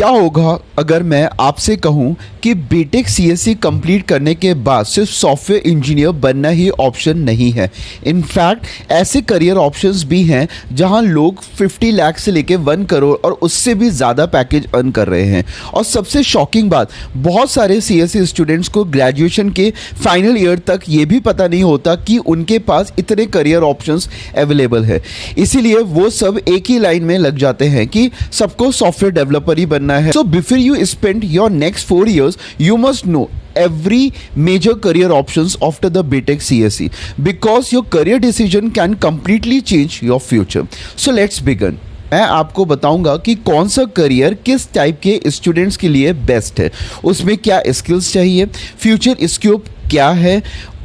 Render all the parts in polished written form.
क्या होगा अगर मैं आपसे कहूं कि बीटेक सीएससी कंप्लीट करने के बाद सिर्फ सॉफ्टवेयर इंजीनियर बनना ही ऑप्शन नहीं है। इनफैक्ट ऐसे करियर ऑप्शंस भी हैं जहां लोग 50 लाख से लेके 1 करोड़ और उससे भी ज़्यादा पैकेज अर्न कर रहे हैं। और सबसे शॉकिंग बात, बहुत सारे सीएससी स्टूडेंट्स को ग्रेजुएशन के फाइनल ईयर तक ये भी पता नहीं होता कि उनके पास इतने करियर ऑप्शंस अवेलेबल है। इसीलिए वो सब एक ही लाइन में लग जाते हैं कि सबको सॉफ्टवेयर डेवलपर ही बनना है। So before you spend your next 4 years, you must know every major career options after the BTech CSE because your career decision can completely change your future. So let's begin. मैं आपको बताऊंगा कि कौन सा career किस type के students के लिए बेस्ट है, उसमें क्या स्किल्स चाहिए, फ्यूचर स्कोप क्या है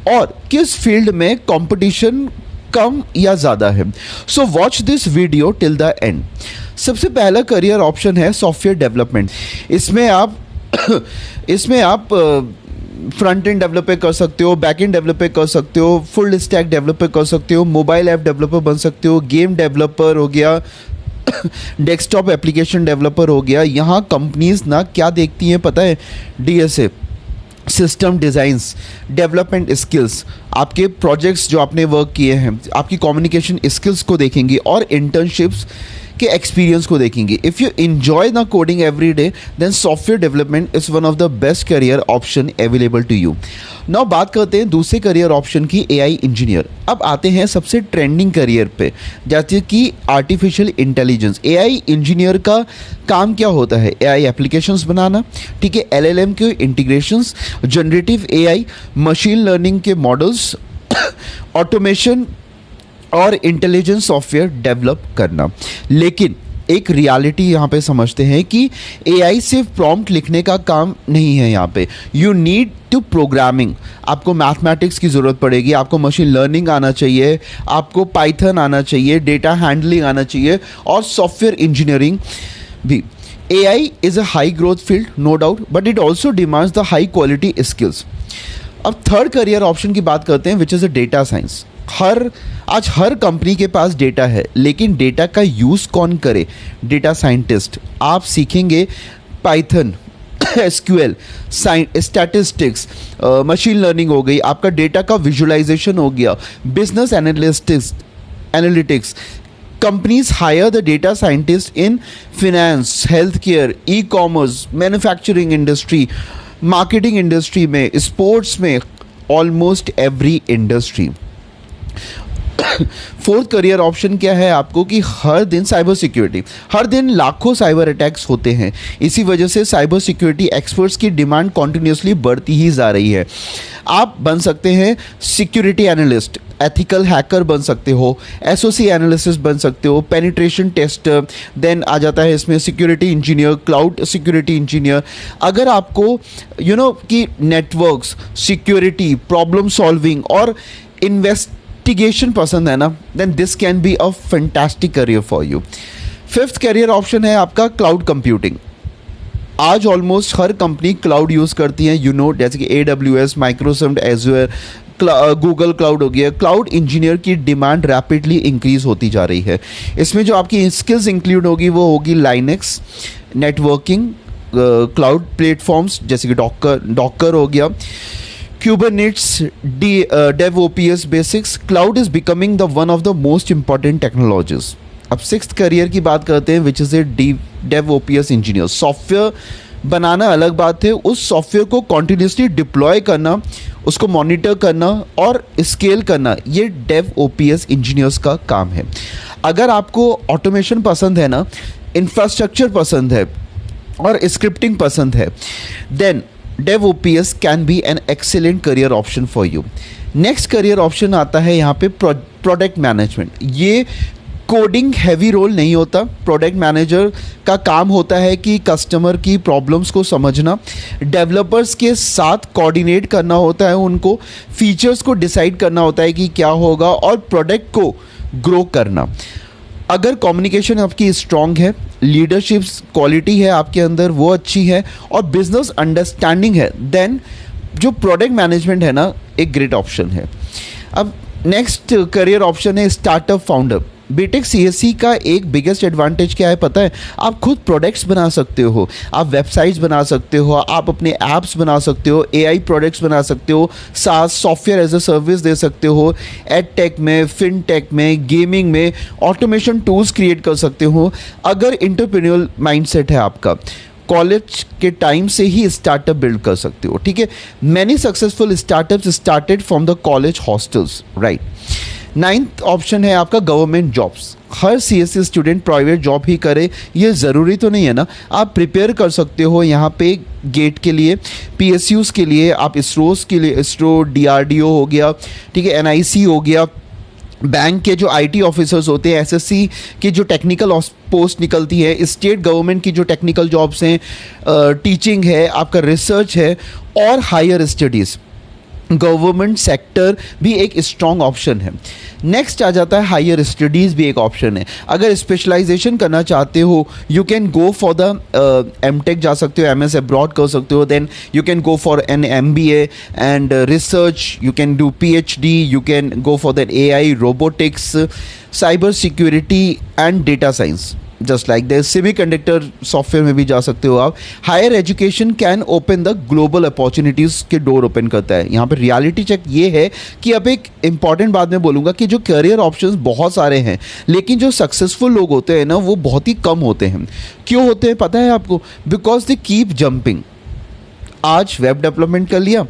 और किस फील्ड में कंपटीशन कम या ज़्यादा है। So watch this video till the end. सबसे पहला करियर ऑप्शन है सॉफ्टवेयर डेवलपमेंट। इसमें आप फ्रंट एंड डेवलपर कर सकते हो, बैक एंड डेवलपर कर सकते हो, फुल स्टैक डेवलपर कर सकते हो, मोबाइल ऐप डेवलपर बन सकते हो, गेम डेवलपर हो गया, डेस्कटॉप एप्लीकेशन डेवलपर हो गया। यहाँ कंपनीज ना क्या देखती हैं पता है? DSA, system designs, development skills, आपके प्रोजेक्ट्स जो आपने वर्क किए हैं, आपकी कम्युनिकेशन स्किल्स को देखेंगी और इंटर्नशिप्स के एक्सपीरियंस को देखेंगे। If you enjoy the coding every day then software development is one of the best career option available to you. Now बात करते हैं दूसरे करियर ऑप्शन की, एआई इंजीनियर। अब आते हैं सबसे ट्रेंडिंग करियर पे, जैसे कि आर्टिफिशियल इंटेलिजेंस। एआई इंजीनियर का काम क्या होता है? एआई एप्लीकेशंस बनाना, ठीक है, एलएलएम के integrations, generative AI, machine learning के मॉडल्स, ऑटोमेशन और इंटेलिजेंस सॉफ्टवेयर डेवलप करना। लेकिन एक रियलिटी यहाँ पे समझते हैं कि एआई सिर्फ प्रॉम्प्ट लिखने का काम नहीं है। यहाँ पे यू नीड टू प्रोग्रामिंग, आपको मैथमेटिक्स की ज़रूरत पड़ेगी, आपको मशीन लर्निंग आना चाहिए, आपको पाइथन आना चाहिए, डेटा हैंडलिंग आना चाहिए और सॉफ्टवेयर इंजीनियरिंग भी। AI is a high growth field no doubt, but it also demands the high quality skills. अब थर्ड करियर ऑप्शन की बात करते हैं which is a data science. आज हर कंपनी के पास डेटा है, लेकिन डेटा का यूज़ कौन करे? Data scientist. आप सीखेंगे Python, SQL, statistics, machine learning हो गई, आपका डेटा का विजुअलाइजेशन हो गया, business analytics. Companies hire the data scientist in finance, health care, e commerce, manufacturing industry, marketing industry में, स्पोर्ट्स में, almost every industry. Fourth career option क्या है आपको कि हर दिन साइबर सिक्योरिटी, हर दिन लाखों साइबर अटैक्स होते हैं। इसी वजह से साइबर सिक्योरिटी एक्सपर्ट्स की डिमांड कॉन्टिन्यूसली बढ़ती ही जा रही है। आप बन सकते हैं सिक्योरिटी एनालिस्ट, एथिकल हैकर बन सकते हो, एसओसी एनालिसिस बन सकते हो, पेनिट्रेशन टेस्टर, देन आ जाता है इसमें security engineer, cloud security engineer. अगर आपको कि नेटवर्क्स, सिक्योरिटी, प्रॉब्लम सॉल्विंग और इन्वेस्टिगेशन पसंद है ना, then this can be a fantastic career for you. Fifth career option है आपका क्लाउड कंप्यूटिंग। आज ऑलमोस्ट हर कंपनी क्लाउड यूज़ करती है, जैसे कि AWS, Microsoft Azure, Google cloud हो गया। क्लाउड इंजीनियर की डिमांड रैपिडली इंक्रीज होती जा रही है। इसमें जो आपकी स्किल्स इंक्लूड होगी वो होगी लाइनक्स, नेटवर्किंग, क्लाउड प्लेटफॉर्म्स जैसे कि डॉकर हो गया, Kubernetes, DevOps basics. Cloud is becoming the one of the most important technologies. अब सिक्स्थ करियर की बात करते हैं which is a DevOps engineer. Software बनाना अलग बात है, उस सॉफ्टवेयर को कॉन्टिन्यूसली डिप्लॉय करना, उसको मॉनिटर करना और स्केल करना, ये DevOps इंजीनियर्स का काम है। अगर आपको ऑटोमेशन पसंद है ना, इंफ्रास्ट्रक्चर पसंद है और स्क्रिप्टिंग पसंद है, then DevOps can be an excellent career option for you. Next career option आता है यहाँ पे प्रोडक्ट मैनेजमेंट। ये कोडिंग हैवी रोल नहीं होता। प्रोडक्ट मैनेजर का काम होता है कि कस्टमर की प्रॉब्लम्स को समझना, डेवलपर्स के साथ कोऑर्डिनेट करना होता है, उनको फीचर्स को डिसाइड करना होता है कि क्या होगा और प्रोडक्ट को ग्रो करना। अगर कम्युनिकेशन आपकी स्ट्रांग है, लीडरशिप क्वालिटी है आपके अंदर वो अच्छी है और बिजनेस अंडरस्टैंडिंग है, देन जो प्रोडक्ट मैनेजमेंट है ना, एक ग्रेट ऑप्शन है। अब नेक्स्ट करियर ऑप्शन है स्टार्टअप फाउंडर। बीटेक सीएससी का एक बिगेस्ट एडवांटेज क्या है पता है? आप खुद प्रोडक्ट्स बना सकते हो, आप वेबसाइट्स बना सकते हो, आप अपने ऐप्स बना सकते हो, एआई प्रोडक्ट्स बना सकते हो, सास सॉफ्टवेयर एज अ सर्विस दे सकते हो, एड टेक में, फिनटेक में, गेमिंग में ऑटोमेशन टूल्स क्रिएट कर सकते हो। अगर एंटरप्रेन्योरल माइंडसेट है आपका, कॉलेज के टाइम से ही स्टार्टअप बिल्ड कर सकते हो, ठीक है। Many successful startups started from the college hostels, right. 9th option है आपका गवर्नमेंट जॉब्स। हर सीएससी स्टूडेंट प्राइवेट जॉब ही करे ये ज़रूरी तो नहीं है ना। आप प्रिपेयर कर सकते हो यहाँ पे गेट के लिए, पीएसयूज़ के लिए, आप इसरोस के लिए, इसरो, डीआरडीओ हो गया, ठीक है, एनआईसी हो गया, बैंक के जो आईटी ऑफिसर्स होते हैं, एसएससी की जो टेक्निकल पोस्ट निकलती है, स्टेट गवर्नमेंट की जो टेक्निकल जॉब्स हैं, टीचिंग है, आपका रिसर्च है और हायर स्टडीज़, गवर्नमेंट सेक्टर भी एक स्ट्रॉन्ग ऑप्शन है। नेक्स्ट आ जाता है हायर स्टडीज़ भी एक ऑप्शन है। अगर स्पेशलाइजेशन करना चाहते हो, you can go for the MTech जा सकते हो, एमएस अब्रॉड कर सकते हो, then you can go for an MBA and research, you can do PhD, you can go for that AI, robotics, cyber security and data science, just like the semiconductor software में भी जा सकते हो आप। Higher education can open the global opportunities के door open करता है। यहाँ पे रियलिटी चेक ये है कि अब एक इंपॉर्टेंट बात मैं बोलूँगा कि जो करियर ऑप्शंस बहुत सारे हैं, लेकिन जो सक्सेसफुल लोग होते हैं ना वो बहुत ही कम होते हैं। क्यों होते हैं पता है आपको? Because they keep jumping. आज वेब डेवलपमेंट कर लिया,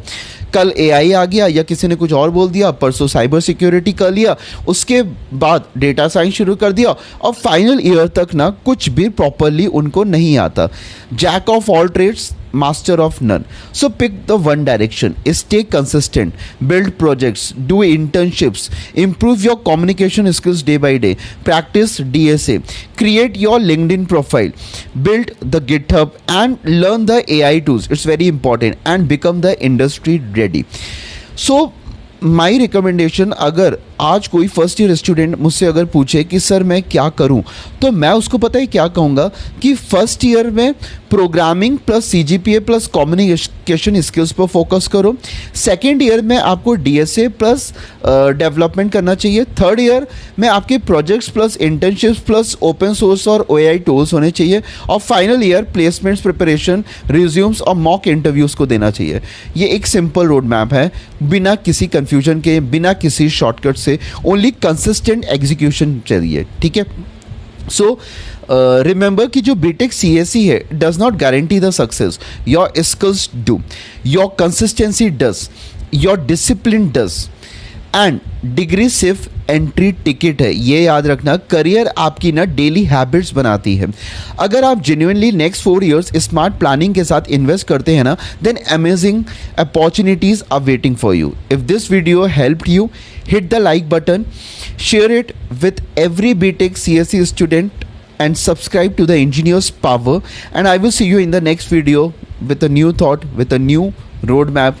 कल एआई आ गया या किसी ने कुछ और बोल दिया, परसों साइबर सिक्योरिटी कर लिया, उसके बाद डेटा साइंस शुरू कर दिया और फाइनल ईयर तक ना कुछ भी प्रॉपरली उनको नहीं आता। Jack of all trades, master of none. So pick the one direction, stay consistent, build projects, do internships, improve your communication skills day by day, practice DSA, create your LinkedIn profile, build the GitHub and learn the AI tools. It's very important and become the industry ready. So my recommendation, अगर आज कोई first year student मुझसे अगर पूछे कि sir मैं क्या करूं, तो मैं उसको पता है क्या कहूँगा कि फर्स्ट ईयर में programming plus CGPA plus communication skills पर फोकस करो। सेकेंड ईयर में आपको डीएसए प्लस डेवलपमेंट करना चाहिए। थर्ड ईयर में आपके projects plus internships plus open source और ओएआई टूल्स होने चाहिए। और final year placements preparation, resumes और मॉक इंटरव्यूज़ को देना चाहिए। ये एक सिंपल रोड मैप है, बिना किसी कन्फ्यूजन के, बिना किसी शॉर्टकट से, ओनली कंसिस्टेंट एग्जीक्यूशन चाहिए, ठीक है। सो रिमेंबर कि जो बीटेक सीएससी है does not guarantee the success, your skills do, your consistency does, your discipline does and degree सिर्फ एंट्री टिकट है। ये याद रखना, करियर आपकी ना डेली हैबिट्स बनाती है। अगर आप genuinely next 4 years smart planning के साथ इन्वेस्ट करते हैं ना, then amazing opportunities are waiting for you. If this video helped you, hit the like button, share it with every BTech CSE student and subscribe to the Engineer's Power, and I will see you in the next video with a new thought, with a new roadmap